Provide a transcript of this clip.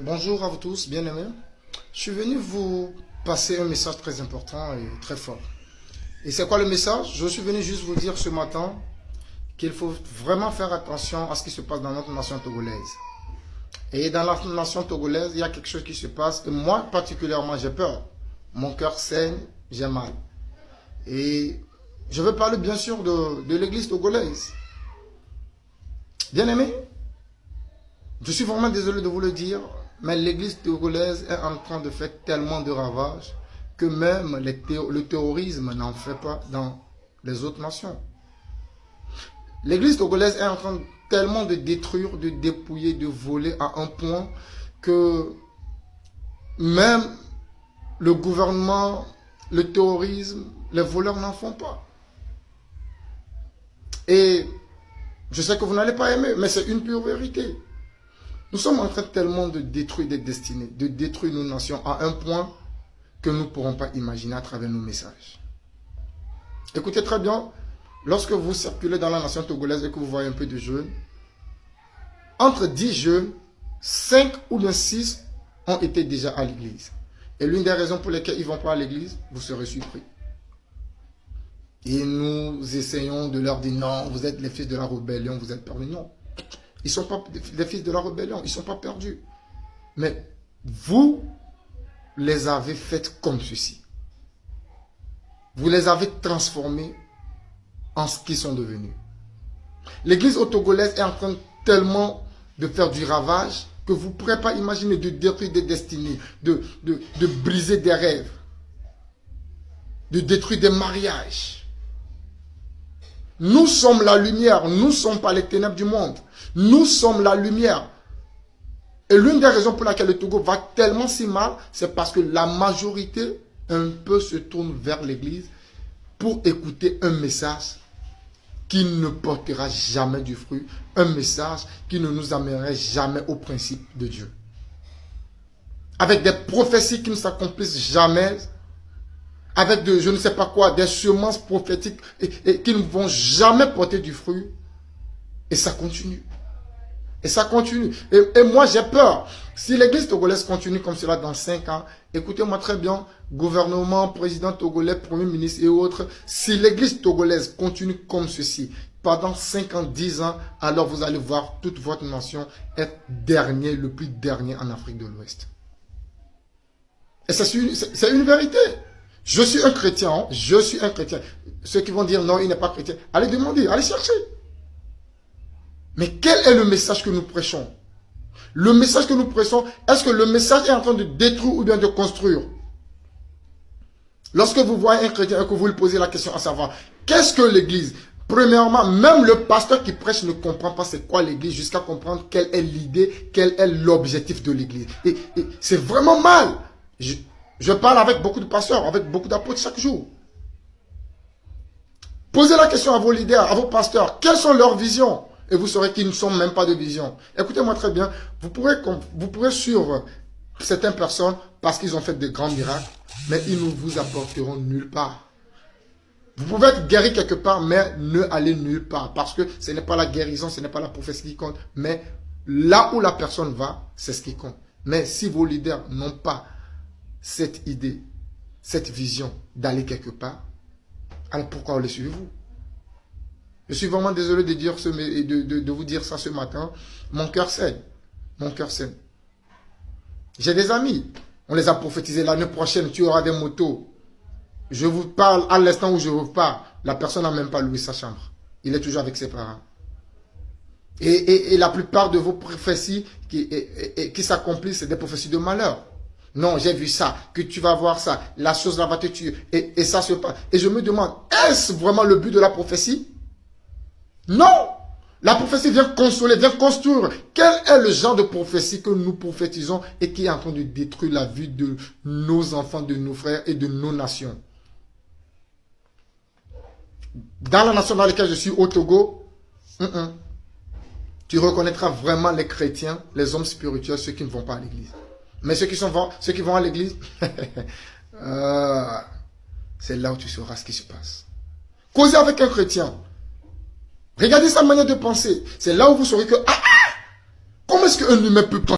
Bonjour à vous tous, bien-aimés. Je suis venu vous passer un message très important et très fort. Et c'est quoi le message? Je suis venu juste vous dire ce matin qu'il faut vraiment faire attention à ce qui se passe dans notre nation togolaise. Et dans la nation togolaise, il y a quelque chose qui se passe. Et moi, particulièrement, j'ai peur. Mon cœur saigne, j'ai mal. Et je veux parler bien sûr de l'église togolaise. Bien-aimés, je suis vraiment désolé de vous le dire, mais l'église togolaise est en train de faire tellement de ravages que même le terrorisme n'en fait pas dans les autres nations. L'église togolaise est en train tellement de détruire, de dépouiller, de voler à un point que même le gouvernement, le terrorisme, les voleurs n'en font pas. Et je sais que vous n'allez pas aimer, mais c'est une pure vérité. Nous sommes en train tellement de détruire des destinées, de détruire nos nations à un point que nous ne pourrons pas imaginer à travers nos messages. Écoutez très bien, lorsque vous circulez dans la nation togolaise et que vous voyez un peu de jeunes, entre 10 jeunes, 5 ou bien 6 ont été déjà à l'église. Et l'une des raisons pour lesquelles ils ne vont pas à l'église, vous serez surpris. Et nous essayons de leur dire non, vous êtes les fils de la rébellion, vous êtes perdus. Non. Ils ne sont pas les fils de la rébellion, ils ne sont pas perdus. Mais vous les avez faites comme ceci. Vous les avez transformés en ce qu'ils sont devenus. L'église togolaise est en train tellement de faire du ravage que vous ne pourrez pas imaginer, de détruire des destinées, de briser des rêves, de détruire des mariages. Nous sommes la lumière, nous ne sommes pas les ténèbres du monde. Nous sommes la lumière. Et l'une des raisons pour laquelle le Togo va tellement si mal, c'est parce que la majorité un peu se tourne vers l'église pour écouter un message qui ne portera jamais du fruit, un message qui ne nous amènerait jamais au principe de Dieu. Avec des prophéties qui ne s'accomplissent jamais, avec je ne sais pas quoi, des semences prophétiques et qui ne vont jamais porter du fruit. Et ça continue. Et ça continue. Et moi, j'ai peur. Si l'église togolaise continue comme cela dans 5 ans, écoutez-moi très bien, gouvernement, président togolais, premier ministre et autres, si l'église togolaise continue comme ceci, pendant 5 ans, 10 ans, alors vous allez voir toute votre nation être dernier, le plus dernier en Afrique de l'Ouest. Et c'est une vérité. Je suis un chrétien, hein? Je suis un chrétien. Ceux qui vont dire non, il n'est pas chrétien, allez demander, allez chercher. Mais quel est le message que nous prêchons? Le message que nous prêchons, est-ce que le message est en train de détruire ou bien de construire? Lorsque vous voyez un chrétien et que vous lui posez la question à savoir, qu'est-ce que l'église? Premièrement, même le pasteur qui prêche ne comprend pas c'est quoi l'église jusqu'à comprendre quelle est l'idée, quel est l'objectif de l'église. Et c'est vraiment mal. Je parle avec beaucoup de pasteurs, avec beaucoup d'apôtres chaque jour. Posez la question à vos leaders, à vos pasteurs. Quelles sont leurs visions? Et vous saurez qu'ils ne sont même pas de vision. Écoutez-moi très bien. Vous pourrez suivre certaines personnes parce qu'ils ont fait de grands miracles, mais ils ne vous apporteront nulle part. Vous pouvez être guéri quelque part, mais ne allez nulle part. Parce que ce n'est pas la guérison, ce n'est pas la prophétie qui compte. Mais là où la personne va, c'est ce qui compte. Mais si vos leaders n'ont pas cette idée, cette vision d'aller quelque part, alors pourquoi les suivez-vous? Je suis vraiment désolé de dire de vous dire ça ce matin. Mon cœur saigne. Mon cœur saigne. J'ai des amis. On les a prophétisés. L'année prochaine, tu auras des motos. Je vous parle à l'instant où je vous parle. La personne n'a même pas loué sa chambre. Il est toujours avec ses parents. Et la plupart de vos prophéties qui s'accomplissent, c'est des prophéties de malheur. Non, j'ai vu ça, que tu vas voir ça. La chose là va te tuer. Et ça se passe. Et je me demande, est-ce vraiment le but de la prophétie? Non, la prophétie vient consoler, vient construire. Quel est le genre de prophétie que nous prophétisons et qui est en train de détruire la vie de nos enfants, de nos frères et de nos nations? Dans la nation dans laquelle je suis, au Togo, tu reconnaîtras vraiment les chrétiens, les hommes spirituels, ceux qui ne vont pas à l'église. Mais ceux qui vont à l'église, c'est là où tu sauras ce qui se passe. Causez avec un chrétien. Regardez sa manière de penser. C'est là où vous saurez que, comment est-ce qu'un humain peut penser?